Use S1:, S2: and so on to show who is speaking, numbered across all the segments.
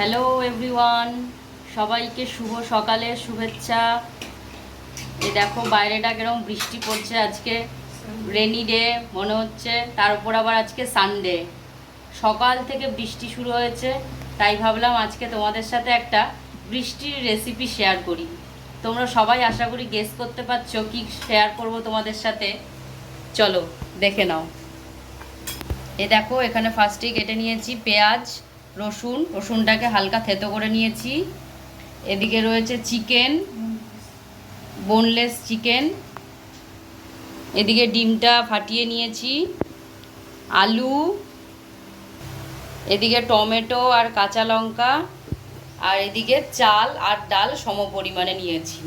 S1: Hello everyone, সবাইকে শুভ সকালের শুভেচ্ছা। এই দেখো বাইরেটা কিরকম বৃষ্টি পড়ছে আজকে, রেনি ডে মনে হচ্ছে, তার উপর আবার আজকে সানডে। সকাল থেকে বৃষ্টি শুরু হয়েছে, তাই ভাবলাম আজকে তোমাদের সাথে একটা বৃষ্টির রেসিপি শেয়ার করি। তোমরা সবাই আশা করি গেস করতে পারছো কি শেয়ার করব তোমাদের সাথে। চলো দেখে নাও। এ দেখো এখানে ফার্স্টেই কেটে নিয়েছি পেঁয়াজ, রসুনটাকে হালকা থেতো করে নিয়েছি। এদিকে রয়েছে চিকেন, বোনলেস চিকেন। এদিকে ডিমটা ফাটিয়ে নিয়েছি, আলু, এদিকে টমেটো আর কাঁচা লঙ্কা, আর এদিকে চাল আর ডাল সম পরিমাণে নিয়েছি।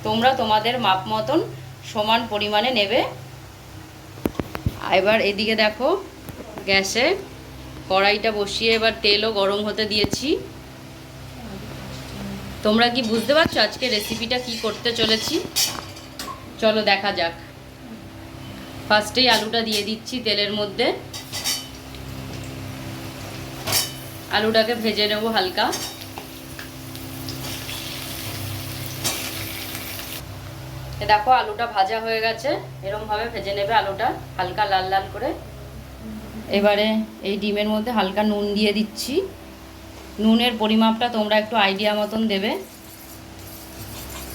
S1: তোমরা তোমাদের মাপ মতন সমান পরিমাণে নেবে। এবার এদিকে দেখো গ্যাসে কড়াইটা বসিয়ে এবার তেলও গরম হতে দিয়েছি। তোমরা কি বুঝতে পারছো আজকে রেসিপিটা কি করতে চলেছি? চলো দেখা যাক। ফার্স্টেই আলুটা দিয়ে দিচ্ছি তেলের মধ্যে। আলুটাকে ভেজে নেব হালকা। দেখো আলুটা ভাজা হয়ে গেছে, এরকমভাবে ভেজে নেবে আলুটা হালকা লাল লাল করে। এবারে এই ডিমের মধ্যে হালকা নুন দিয়ে দিচ্ছি। নুনের পরিমাপটা তোমরা একটু আইডিয়া মতন দেবে,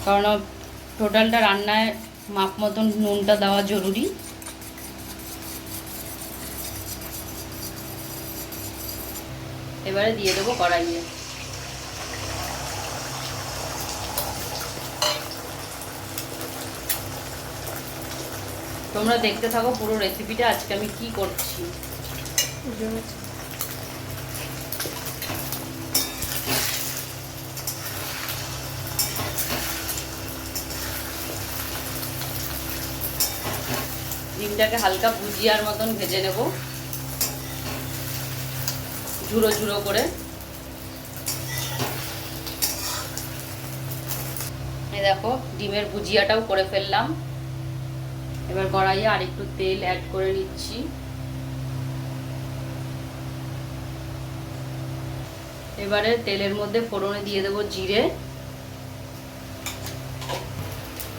S1: কারণ টোটালটা রান্নায় মাপ মতন নুনটা দেওয়া জরুরি। এবারে দিয়ে দেবো কড়াইয়ে। তোমরা দেখতে থাকো পুরো রেসিপিটা আজকে আমি কি করছি। ডিমটাকে হালকা ভুজিয়ার মতন ভেজে নেব, ঝুড়ো ঝুড়ো করে। এই দেখো ডিমের ভুজিয়াটাও করে ফেললাম। এবার কড়াইয়ে আরেকটু তেল অ্যাড করে নিচ্ছি। এবারে তেলের মধ্যে ফোড়নে দিয়ে দেবো জিরে,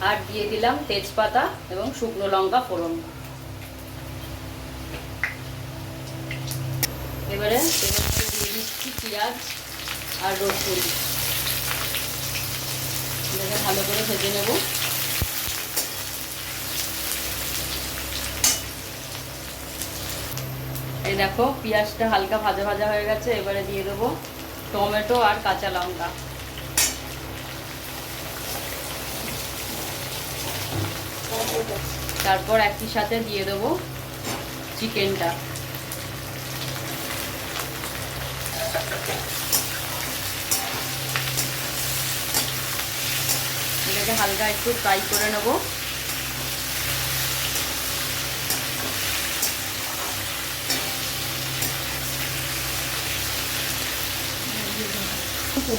S1: আর দিয়ে দিলাম তেজপাতা এবং শুকনো লঙ্কা ফোড়ন। এবারে তেলের মধ্যে দিয়ে দিচ্ছি পেঁয়াজ আর রসুন, এটাকে ভালো করে ভেজে নেব। এই দেখো পেঁয়াজটা হালকা ভাজা ভাজা হয়ে গেছে। এবারে দিয়ে দেবো টমেটো আর কাঁচা লঙ্কা। তারপর একই সাথে দিয়ে দেবো চিকেনটা। এটাকে হালকা একটু ফ্রাই করে নেব।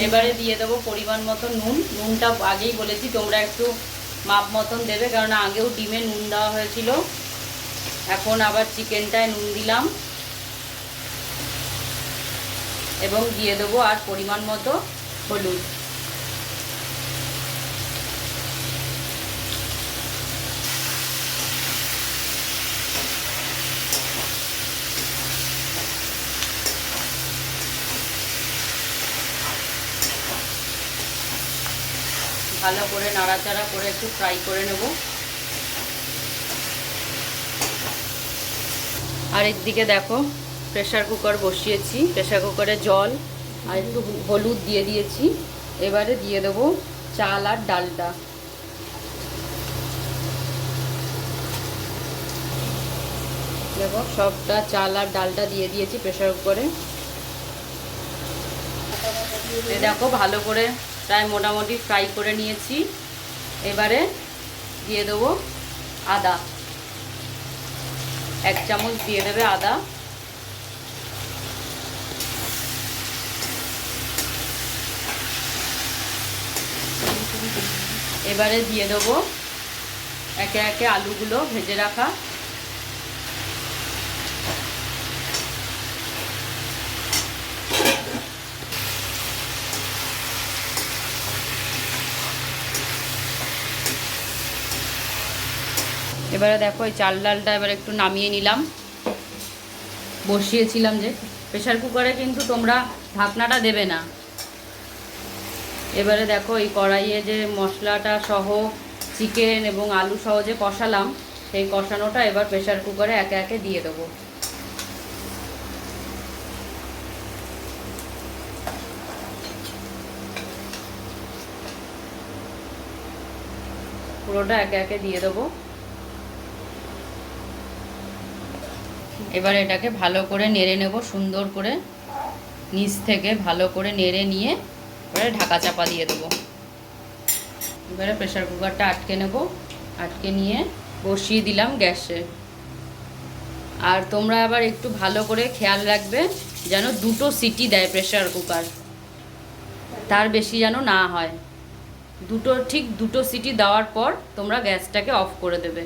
S1: এবারে দিয়ে দেবো পরিমাণ মতো নুন। নুনটা আগেই বলেছি তোমরা একটু মাপ মতন দেবে, কারণ আগেও ডিমে নুন দেওয়া হয়েছিল, এখন আবার চিকেনটায় নুন দিলাম। এবং দিয়ে দেবো আর পরিমাণ মতো হলুদ। ভালো করে নাড়াচাড়া করে একটু ফ্রাই করে নেব। আর একদিকে দেখো প্রেসার কুকার বসিয়েছি, প্রেসার কুকারে জল আর একটু হলুদ দিয়ে দিয়েছি। এবারে দিয়ে দেবো চাল আর ডালটা। দেখো সবটা চাল আর ডালটা দিয়ে দিয়েছি প্রেসার কুকারে। দেখো ভালো করে প্রায় মোটামুটি ফ্রাই করে নিয়েছি। এবারে দিয়ে দেবো আদা, 1 চামচ দিয়ে দেবে আদা। এবারে দিয়ে দেবো একে একে আলুগুলো ভেজে রাখা। এবারে দেখো এই চাল ডালটা এবার একটু নামিয়ে নিলাম। বসিয়েছিলাম যে প্রেশার কুকারে, কিন্তু তোমরা ঢাকনাটা দেবে না। এবারে দেখো এই কড়াইয়ে যে মশলাটা সহ চিকেন এবং আলু সহ যে কষালাম, সেই কষানোটা এবার প্রেশার কুকারে একে একে দিয়ে দেবো। পুরোটা একে একে দিয়ে দেবো। এবার এটাকে ভালো করে নেড়ে নেব, সুন্দর করে নিচ থেকে ভালো করে নেড়ে নিয়ে এবারে ঢাকা চাপা দিয়ে দেবো। এবারে প্রেশার কুকারটা আটকে নেব, আটকে নিয়ে বসিয়ে দিলাম গ্যাসে। আর তোমরা আবার একটু ভালো করে খেয়াল রাখবে যেন 2টো সিটি দেয় প্রেশার কুকার, তার বেশি যেন না হয়। ঠিক দুটো সিটি দেওয়ার পর তোমরা গ্যাসটাকে অফ করে দেবে।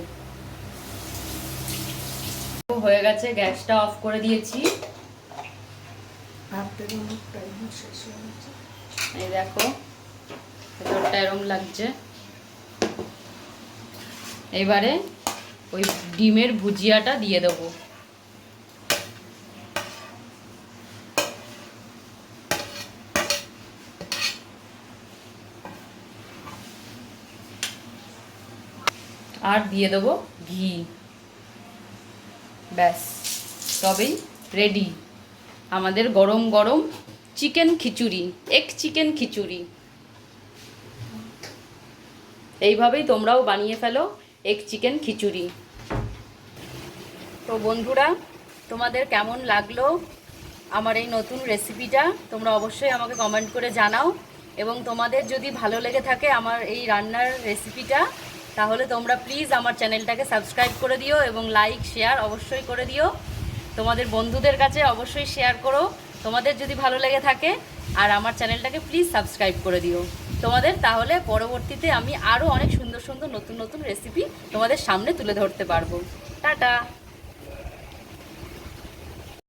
S1: হয়ে গেছে, গ্যাসটা অফ করে দিয়েছি। এই দেখো ভেতরটা এরম লাগছে। এবারে ওই ডিমের ভুজিয়াটা দিয়ে দেবো। আর দিয়ে দেবো ঘি। ব্যাস, তবেই রেডি আমাদের গরম গরম চিকেন খিচুড়ি, এগ চিকেন খিচুড়ি। এইভাবেই তোমরাও বানিয়ে ফেলো এগ চিকেন খিচুড়ি। তো বন্ধুরা, তোমাদের কেমন লাগলো আমার এই নতুন রেসিপিটা তোমরা অবশ্যই আমাকে কমেন্ট করে জানাও। এবং তোমাদের যদি ভালো লেগে থাকে আমার এই রান্নার রেসিপিটা, তাহলে তোমরা প্লিজ আমার চ্যানেলটাকে সাবস্ক্রাইব করে দিও এবং লাইক শেয়ার অবশ্যই করে দিও। তোমাদের বন্ধুদের কাছে অবশ্যই শেয়ার করো তোমাদের যদি ভালো লেগে থাকে। আর আমার চ্যানেলটাকে প্লিজ সাবস্ক্রাইব করে দিও তোমাদের, তাহলে পরবর্তীতে আমি আরও অনেক সুন্দর সুন্দর নতুন নতুন রেসিপি তোমাদের সামনে তুলে ধরতে পারবো। টাটা।